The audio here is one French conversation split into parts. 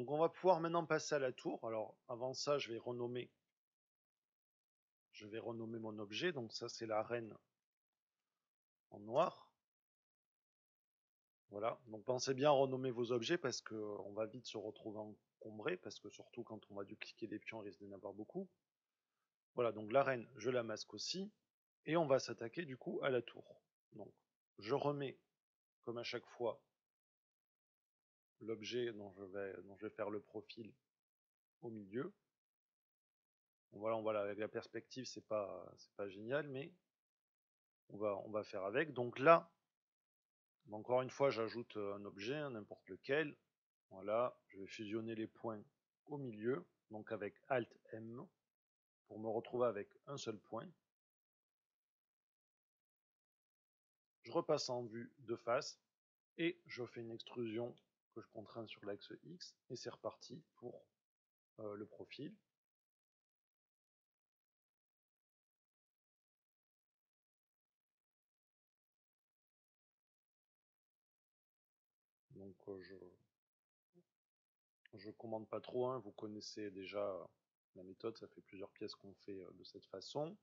Donc on va pouvoir maintenant passer à la tour. Alors avant ça, je vais renommer mon objet. Donc ça, c'est la reine en noir. Voilà. Donc pensez bien à renommer vos objets parce que on va vite se retrouver encombré, parce que surtout quand on va dupliquer des pions, on risque d'en avoir beaucoup. Voilà, donc la reine, je la masque aussi. Et on va s'attaquer du coup à la tour. Donc je remets, comme à chaque fois, l'objet dont je vais faire le profil au milieu. Bon, voilà, avec la perspective, c'est pas génial, mais on va faire avec. Donc là, encore une fois, j'ajoute un objet, n'importe lequel. Voilà, je vais fusionner les points au milieu, donc avec Alt M, pour me retrouver avec un seul point. Je repasse en vue de face, et je fais une extrusion que je contrains sur l'axe X, et c'est reparti pour le profil. Donc je commande pas trop, hein, vous connaissez déjà la méthode, ça fait plusieurs pièces qu'on fait de cette façon.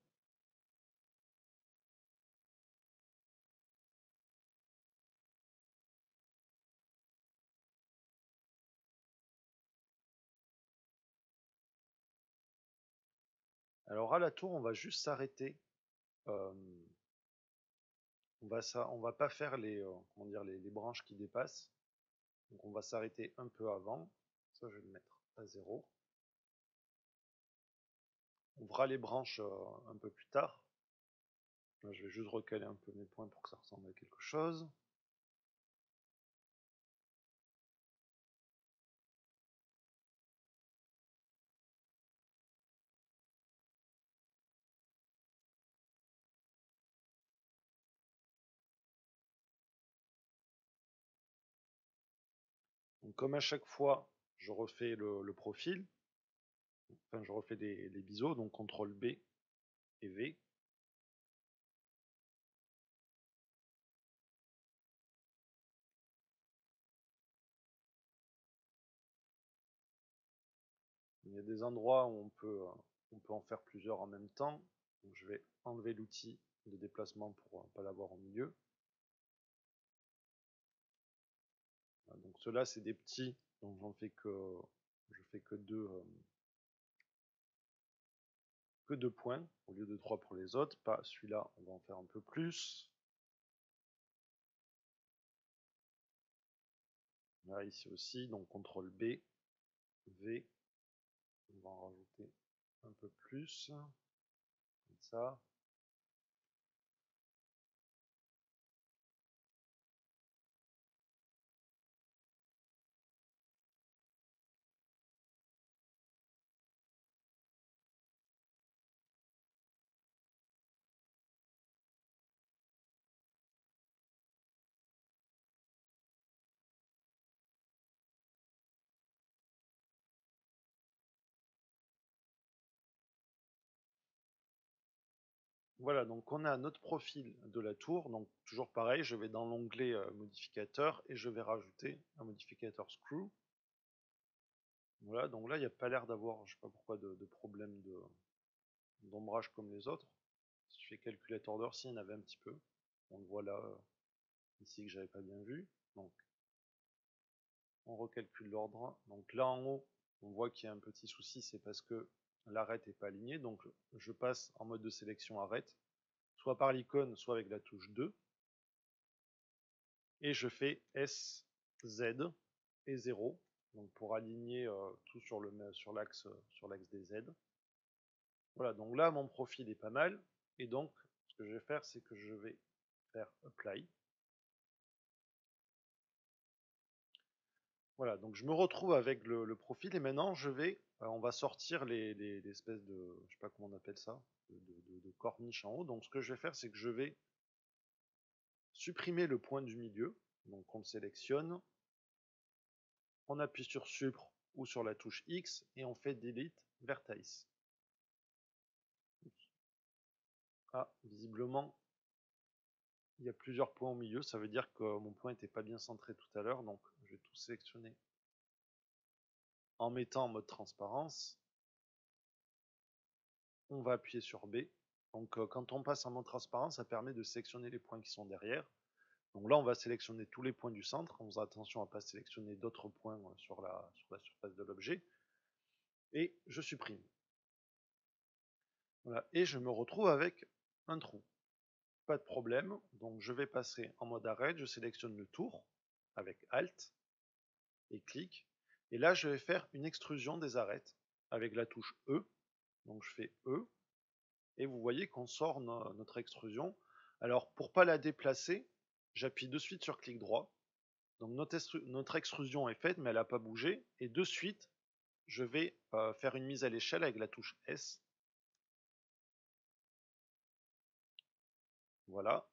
Alors à la tour, on va juste s'arrêter. On va pas faire comment dire, les branches qui dépassent. Donc on va s'arrêter un peu avant. Ça, je vais le mettre à 0. On fera les branches un peu plus tard. Là, je vais juste recaler un peu mes points pour que ça ressemble à quelque chose. Donc comme à chaque fois, je refais le profil. Enfin, je refais les biseaux, donc CTRL B et V. Il y a des endroits où on peut en faire plusieurs en même temps. Donc je vais enlever l'outil de déplacement pour ne pas l'avoir au milieu. Voilà, donc ceux-là, c'est des petits, donc je fais que deux points au lieu de 3 pour les autres. Pas celui-là, on va en faire un peu plus. Là, ici aussi, donc CTRL B, V, on va en rajouter un peu plus, comme ça. Voilà, donc on a notre profil de la tour. Donc toujours pareil, je vais dans l'onglet modificateur et je vais rajouter un modificateur screw. Voilà, donc là il n'y a pas l'air d'avoir, je sais pas pourquoi, de problème d'ombrage comme les autres. Si je fais calculator order, s'il y en avait un petit peu. On le voit là, ici, que j'avais pas bien vu. Donc on recalcule l'ordre. Donc là en haut, on voit qu'il y a un petit souci, c'est parce que l'arête n'est pas alignée. Donc je passe en mode de sélection arête, soit par l'icône, soit avec la touche 2. Et je fais S, Z et 0, donc pour aligner tout sur l'axe des Z. Voilà, donc là mon profil est pas mal, et donc ce que je vais faire, c'est que je vais faire Apply. Voilà, donc je me retrouve avec le profil, et maintenant on va sortir les espèces de, je sais pas comment on appelle ça, de corniches en haut. Donc ce que je vais faire, c'est que je vais supprimer le point du milieu, donc on le sélectionne, on appuie sur Supr ou sur la touche X et on fait Delete Vertex. Ah, visiblement, il y a plusieurs points au milieu, ça veut dire que mon point n'était pas bien centré tout à l'heure, donc je vais tout sélectionner en mettant en mode transparence, on va appuyer sur B. Donc quand on passe en mode transparence, ça permet de sélectionner les points qui sont derrière. Donc là, on va sélectionner tous les points du centre. On faisant attention à ne pas sélectionner d'autres points sur la surface de l'objet. Et je supprime. Voilà. Et je me retrouve avec un trou. Pas de problème. Donc je vais passer en mode arrêt. Je sélectionne le tour avec Alt et clic. Et là, je vais faire une extrusion des arêtes avec la touche E. Donc je fais E. Et vous voyez qu'on sort notre extrusion. Alors pour ne pas la déplacer, j'appuie de suite sur clic droit. Donc notre extrusion est faite, mais elle n'a pas bougé. Et de suite, je vais faire une mise à l'échelle avec la touche S. Voilà.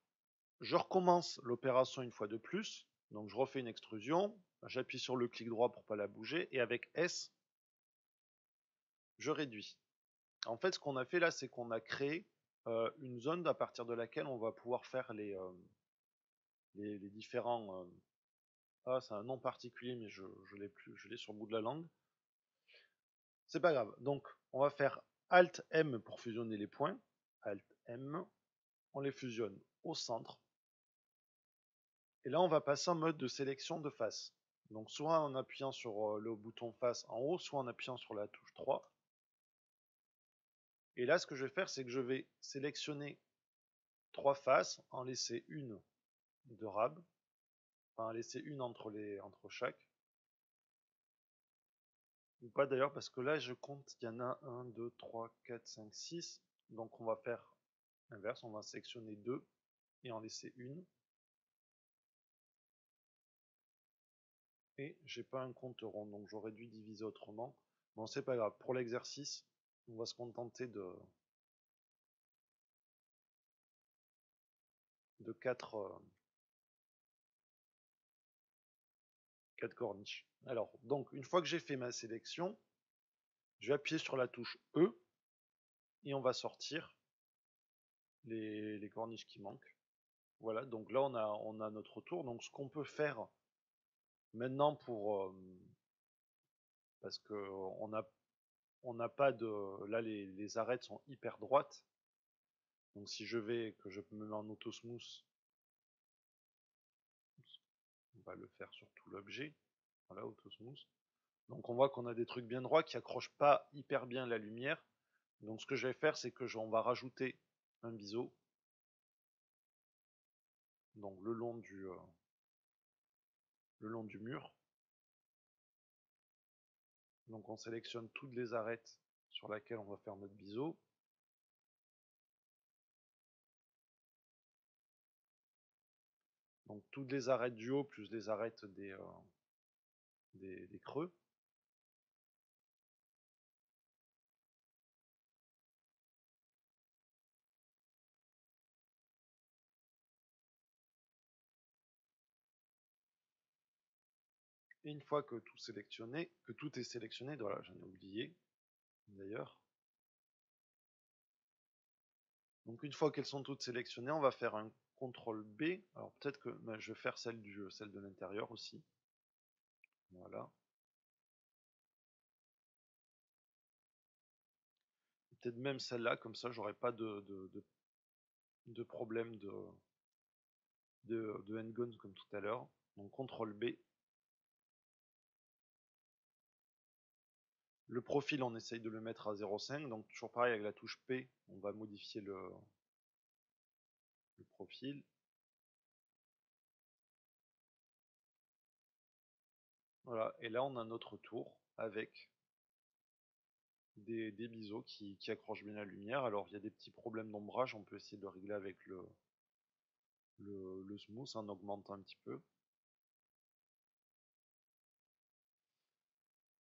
Je recommence l'opération une fois de plus. Donc je refais une extrusion. J'appuie sur le clic droit pour ne pas la bouger. Et avec S, je réduis. En fait, ce qu'on a fait là, c'est qu'on a créé une zone à partir de laquelle on va pouvoir faire les différents... ah, c'est un nom particulier, mais je l'ai plus, je l'ai sur le bout de la langue. C'est pas grave. Donc, on va faire Alt M pour fusionner les points. Alt M. On les fusionne au centre. Et là, on va passer en mode de sélection de face. Donc, soit en appuyant sur le bouton face en haut, soit en appuyant sur la touche 3. Et là, ce que je vais faire, c'est que je vais sélectionner 3 faces, en laisser une de rab. Enfin, en laisser une entre chaque. Ou pas d'ailleurs, parce que là, je compte, il y en a 1, 2, 3, 4, 5, 6. Donc, on va faire inverse, on va sélectionner 2 et en laisser une. Et j'ai pas un compte rond, donc j'aurais dû diviser autrement. Bon, c'est pas grave. Pour l'exercice, on va se contenter de 4 corniches. Alors, donc, une fois que j'ai fait ma sélection, je vais appuyer sur la touche E et on va sortir les corniches qui manquent. Voilà, donc là, on a notre tour. Donc, ce qu'on peut faire maintenant pour... parce que on n'a pas de... Là, les arêtes sont hyper droites. Donc, si je me mets en auto smooth, on va le faire sur tout l'objet. Voilà, auto smooth. Donc on voit qu'on a des trucs bien droits qui accrochent pas hyper bien la lumière. Donc ce que je vais faire, c'est que on va rajouter un biseau. Donc le long du mur. Donc on sélectionne toutes les arêtes sur lesquelles on va faire notre biseau. Donc toutes les arêtes du haut plus les arêtes des creux. Et une fois que tout est sélectionné, voilà, j'en ai oublié d'ailleurs. Donc une fois qu'elles sont toutes sélectionnées, on va faire un CTRL B. Alors peut-être que je vais faire celle de l'intérieur aussi. Voilà. Peut-être même celle-là, comme ça j'aurai pas de problème de handgun comme tout à l'heure. Donc CTRL B. Le profil, on essaye de le mettre à 0,5. Donc toujours pareil avec la touche P, on va modifier le profil. Voilà, et là on a notre tour avec des biseaux qui accrochent bien la lumière. Alors il y a des petits problèmes d'ombrage, on peut essayer de le régler avec le smooth en augmentant un petit peu.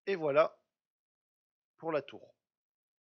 Et voilà pour la tour.